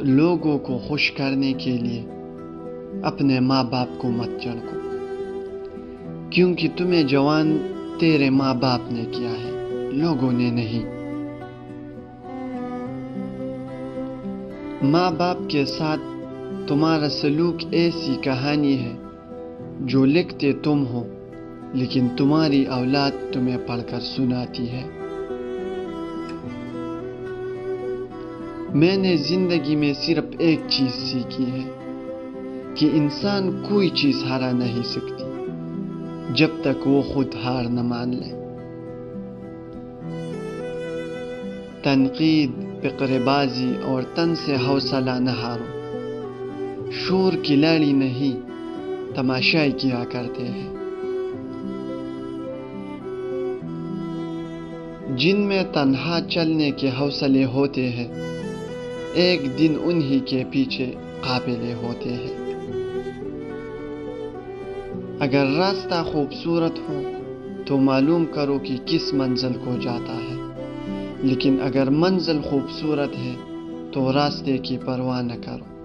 لوگوں کو خوش کرنے کے لیے اپنے ماں باپ کو مت جھڑکو، کیونکہ تمہیں جوان تیرے ماں باپ نے کیا ہے، لوگوں نے نہیں۔ ماں باپ کے ساتھ تمہارا سلوک ایسی کہانی ہے جو لکھتے تم ہو، لیکن تمہاری اولاد تمہیں پڑھ کر سناتی ہے۔ میں نے زندگی میں صرف ایک چیز سیکھی ہے کہ انسان کوئی چیز ہرا نہیں سکتی جب تک وہ خود ہار نہ مان لے۔ تنقید، فقرے بازی اور تن سے حوصلہ نہ ہارو، شور کی لڑی نہیں تماشائی کیا کرتے ہیں۔ جن میں تنہا چلنے کے حوصلے ہوتے ہیں، ایک دن انہی کے پیچھے قافلے ہوتے ہیں۔ اگر راستہ خوبصورت ہو تو معلوم کرو کہ کس منزل کو جاتا ہے، لیکن اگر منزل خوبصورت ہے تو راستے کی پرواہ نہ کرو۔